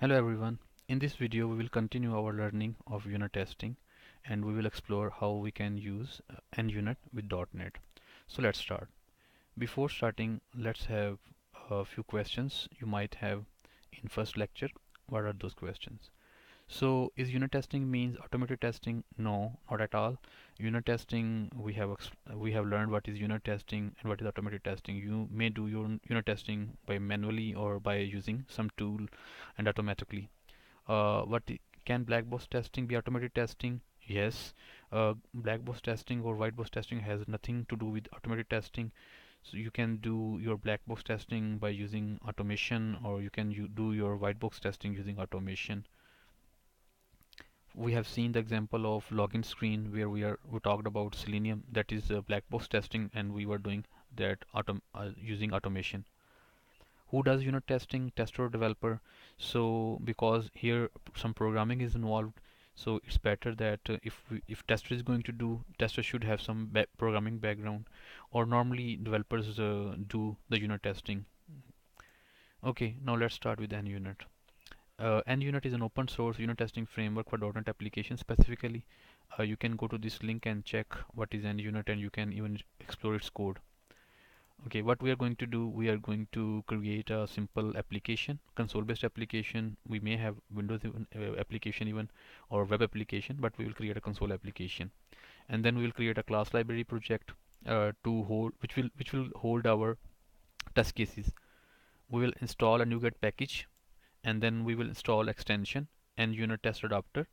Hello everyone. In this video we will continue our learning of unit testing and we will explore how we can use NUnit with .NET. So let's start. Before starting, let's have a few questions you might have in first lecture. What are those questions? So is unit testing means automated testing? No, not at all. Unit testing, we have learned what is unit testing and what is automated testing. You may do your unit testing by manually or by using some tool and automatically. Can black box testing be automated testing? Yes. Black box testing or white box testing has nothing to do with automated testing. So you can do your black box testing by using automation, or you can do your white box testing using automation. We have seen the example of login screen where we talked about Selenium, that is black box testing, and we were doing that using automation. Who does unit testing? Tester or developer? So because here some programming is involved, so it's better that if tester is going to do, tester should have some programming background, or normally developers do the unit testing. Okay, now let's start with NUnit. NUnit is an open source unit testing framework for .NET applications specifically. You can go to this link and check what is NUnit, and you can even explore its code. Okay, what we are going to do, we are going to create a simple application, console-based application. We may have Windows application even, or web application, but we will create a console application, and then we will create a class library project to hold, which will hold our test cases. We will install a NuGet package, and then we will install extension and unit test adapter.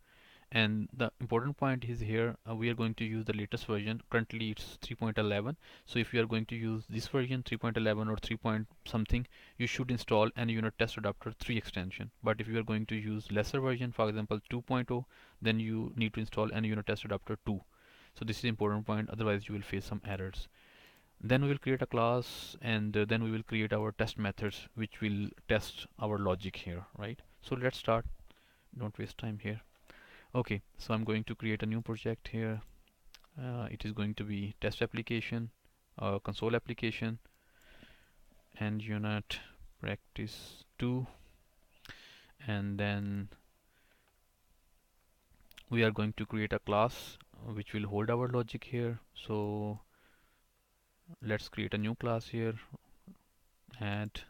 And the important point is here, we are going to use the latest version. Currently it's 3.11. So if you are going to use this version 3.11 or 3 point something, you should install an unit test adapter 3 extension. But if you are going to use lesser version, for example 2.0, then you need to install an unit test adapter 2. So this is important point, otherwise you will face some errors. Then we will create a class, and then we will create our test methods which will test our logic here, right? So let's start, don't waste time here. Okay, so I'm going to create a new project here. It is going to be test application, console application, and unit practice 2, and then we are going to create a class which will hold our logic here. So let's create a new class here, add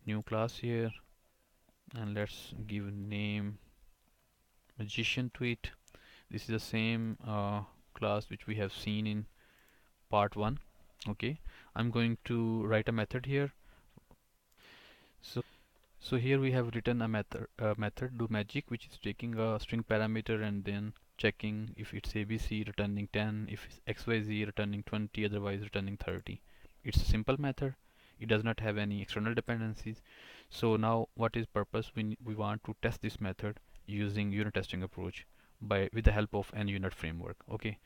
new class here, and let's give name magician to it. This is the same class which we have seen in part 1. Okay, I'm going to write a method here. So here we have written a method do magic, which is taking a string parameter and then checking if it's ABC, returning 10, if it's XYZ, returning 20, otherwise returning 30. It's a simple method. It does not have any external dependencies. So now what is purpose? We want to test this method using unit testing approach with the help of NUnit framework. Okay.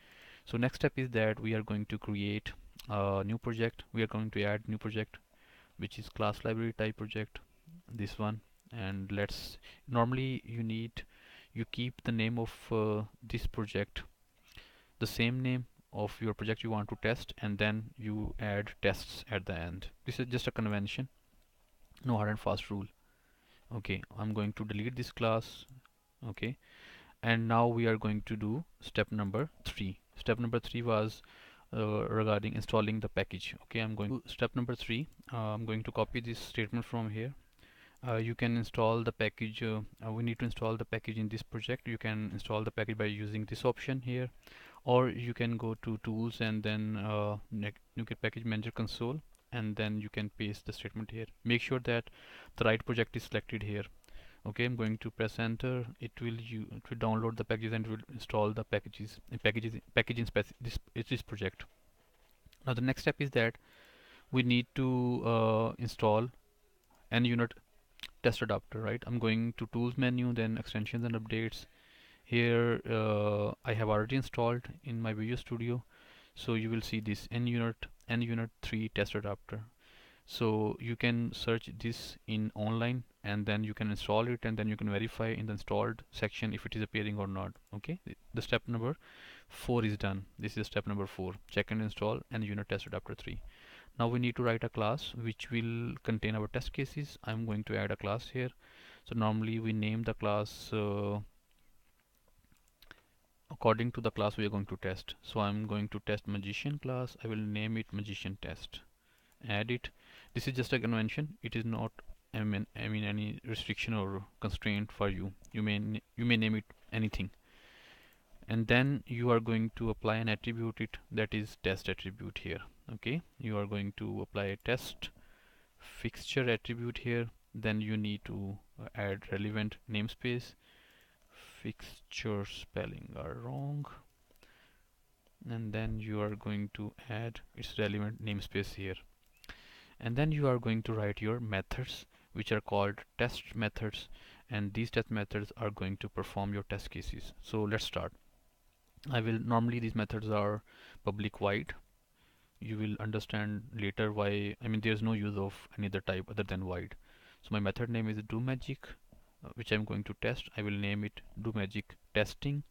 So next step is that we are going to create a new project. We are going to add new project, which is class library type project, this one. And let's normally you keep the name of this project the same name of your project you want to test, and then you add tests at the end. This is just a convention, no hard and fast rule. Okay, I'm going to delete this class. Okay, and now we are going to do step number 3. Step number 3 was regarding installing the package. Okay, I'm going to step number 3. I'm going to copy this statement from here. You can install the package. We need to install the package in this project. You can install the package by using this option here, or you can go to tools and then NuGet package manager console, and then you can paste the statement here. Make sure that the right project is selected here. Okay, I'm going to press enter. It will download the packages and it will install the packages package in this project. Now the next step is that we need to install NUnit test adapter, right? I'm going to tools menu, then extensions and updates. Here I have already installed in my Visual Studio, so you will see this NUnit 3 test adapter. So you can search this in online, and then you can install it, and then you can verify in the installed section if it is appearing or not. Okay, the step number 4 is done. This is step number 4, check and install NUnit test adapter 3. Now we need to write a class which will contain our test cases. I'm going to add a class here. So normally we name the class according to the class we are going to test. So I'm going to test magician class. I will name it magician test. Add it. This is just a convention. It is not I mean any restriction or constraint for you. You may name it anything. And then you are going to apply an attribute it that is test attribute here. Okay, you are going to apply a test fixture attribute here. Then you need to add relevant namespace. Fixture spelling are wrong, and then you are going to add its relevant namespace here. And then you are going to write your methods, which are called test methods, and these test methods are going to perform your test cases. So let's start. I will normally these methods are public void. You will understand later why. I mean there's no use of any other type other than void. So my method name is doMagic, which I'm going to test. I will name it doMagic testing,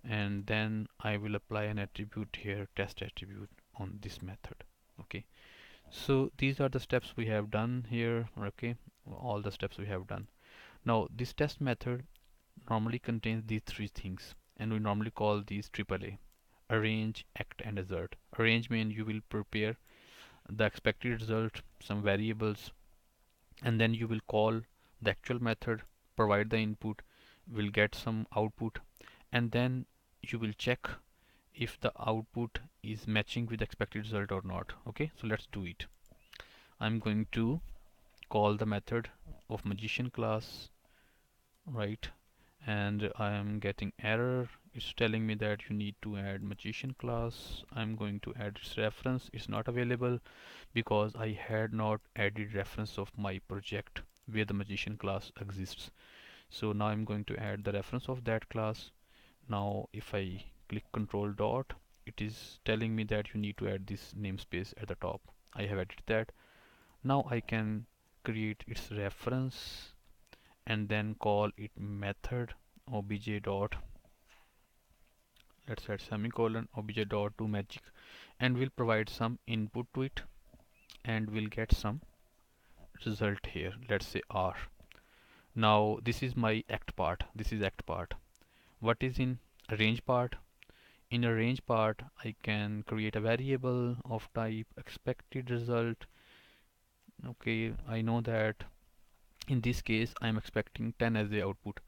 and then I will apply an attribute here, test attribute, on this method. Okay, so these are the steps we have done here. Okay, all the steps we have done. Now this test method normally contains these three things, and we normally call these AAA: arrange, act, and assert. Arrange means you will prepare the expected result, some variables, and then you will call the actual method, provide the input, will get some output, and then you will check if the output is matching with expected result or not. Okay, so let's do it. I'm going to call the method of magician class, right? And I am getting error. It's telling me that you need to add magician class. I'm going to add its reference. It's not available because I had not added reference of my project where the magician class exists. So now I'm going to add the reference of that class. Now if I click control dot, it is telling me that you need to add this namespace at the top. I have added that. Now I can create its reference and then call it method obj dot, let's add semicolon, obj dot to magic, and we'll provide some input to it, and we'll get some result here. Let's say R. Now this is my act part. This is act part. What is in arrange part? In arrange part, I can create a variable of type expected result. Okay, I know that in this case I'm expecting 10 as the output.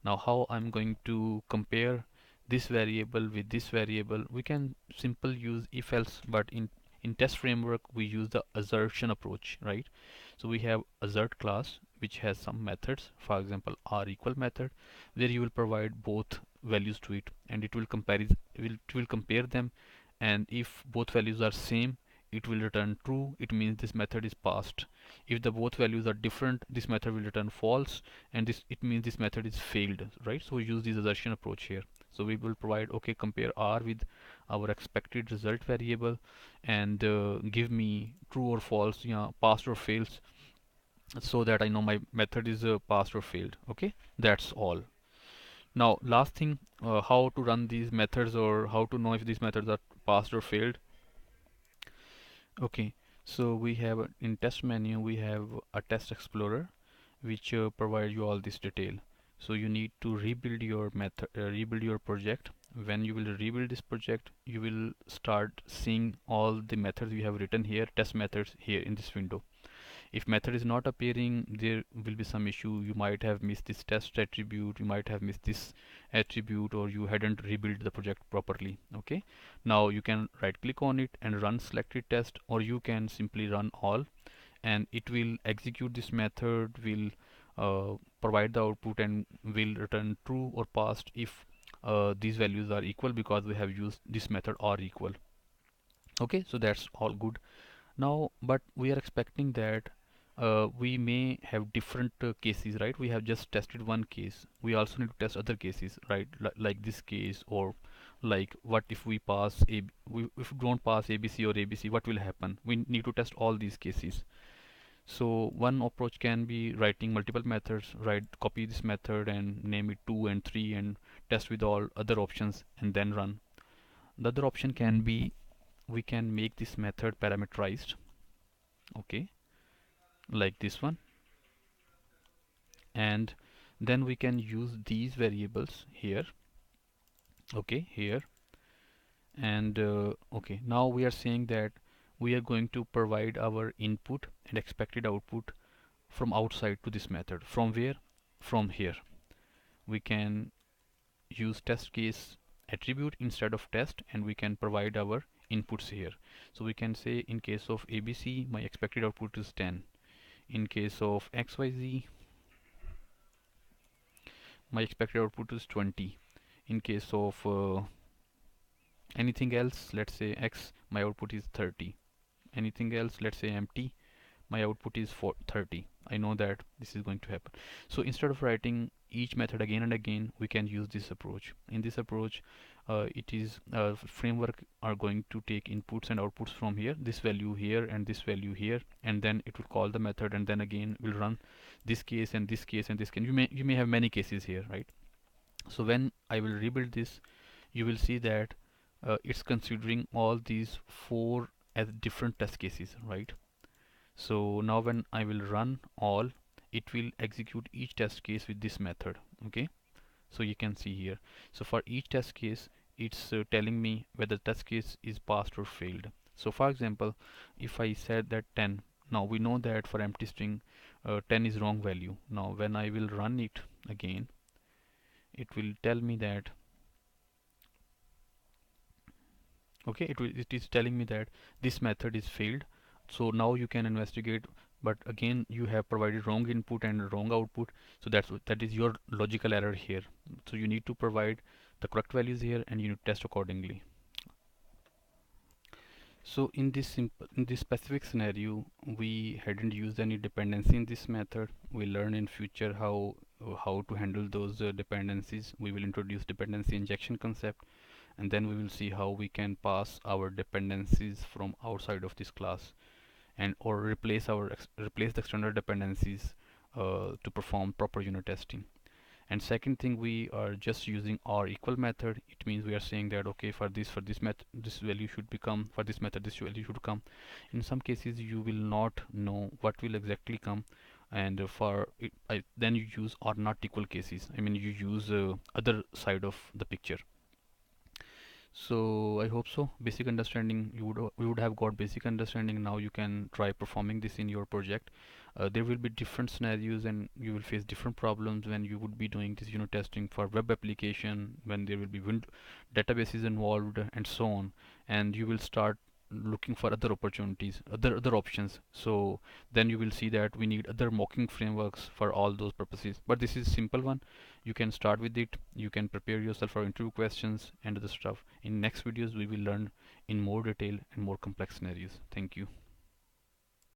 Now how I'm going to compare this variable with this variable? We can simple use if else, but in test framework we use the assertion approach, right? So we have assert class which has some methods, for example r equal method, where you will provide both values to it, and it will compare them, and if both values are same, it will return true. It means this method is passed. If the both values are different, this method will return false, and this it means this method is failed, right? So we use this assertion approach here. So we will provide, okay, compare r with our expected result variable, and give me true or false, yeah, passed or fails, so that I know my method is passed or failed. Okay, that's all. Now last thing, how to run these methods, or how to know if these methods are passed or failed. Okay, so we have in test menu we have a test explorer which provide you all this detail. So you need to rebuild your method, rebuild your project. When you will rebuild this project, you will start seeing all the methods you have written here, test methods here in this window. If method is not appearing, there will be some issue. You might have missed this test attribute, you might have missed this attribute, or you hadn't rebuilt the project properly. Okay, now you can right click on it and run selected test, or you can simply run all, and it will execute this method, will provide the output, and will return true or passed if these values are equal, because we have used this method or equal. Okay, so that's all good. Now but we are expecting that we may have different cases, right? We have just tested one case, we also need to test other cases, right? Like this case, or like what if we pass if we don't pass ABC or ABC, what will happen? We need to test all these cases. So one approach can be writing multiple methods, right? Copy this method and name it 2 and 3 and test with all other options and then run. The other option can be, we can make this method parameterized. Okay, like this one. and then we can use these variables here. Okay, here, and okay, now we are saying that we are going to provide our input and expected output from outside to this method. From where? From here. We can use test case attribute instead of test, and we can provide our inputs here. So we can say in case of ABC my expected output is 10. In case of XYZ my expected output is 20. In case of anything else, let's say X, my output is 30. Anything else, let's say empty, my output is 30. I know that this is going to happen. So instead of writing each method again and again, we can use this approach. In this approach, it is framework are going to take inputs and outputs from here, this value here and this value here, and then it will call the method, and then again will run this case and this case and this case. You may have many cases here, right? So when I will rebuild this, you will see that it's considering all these four as different test cases, right? So now when I will run all, it will execute each test case with this method. Okay, so you can see here. So for each test case, it's telling me whether test case is passed or failed. So for example, if I said that 10, now we know that for empty string 10 is wrong value. Now when I will run it again, it will tell me that okay, it is telling me that this method is failed. So now you can investigate, but again you have provided wrong input and wrong output, so that is your logical error here. So you need to provide the correct values here, and you need to test accordingly. So in this specific scenario, we hadn't used any dependency in this method. We learn in future how to handle those dependencies. We will introduce dependency injection concept, and then we will see how we can pass our dependencies from outside of this class, and or replace the external dependencies to perform proper unit testing. And second thing, we are just using or equal method. It means we are saying that okay, for this method this value should become, for this method this value should come. In some cases you will not know what will exactly come, and for it, then you use or not equal cases. I mean, you use other side of the picture. So I hope so. Basic understanding, we would have got basic understanding. Now you can try performing this in your project. There will be different scenarios, and you will face different problems when you would be doing this unit testing for web application, when there will be databases involved and so on, and you will start looking for other opportunities, other options. So then you will see that we need other mocking frameworks for all those purposes, but this is simple one. You can start with it. You can prepare yourself for interview questions and other stuff. In next videos we will learn in more detail and more complex scenarios. Thank you.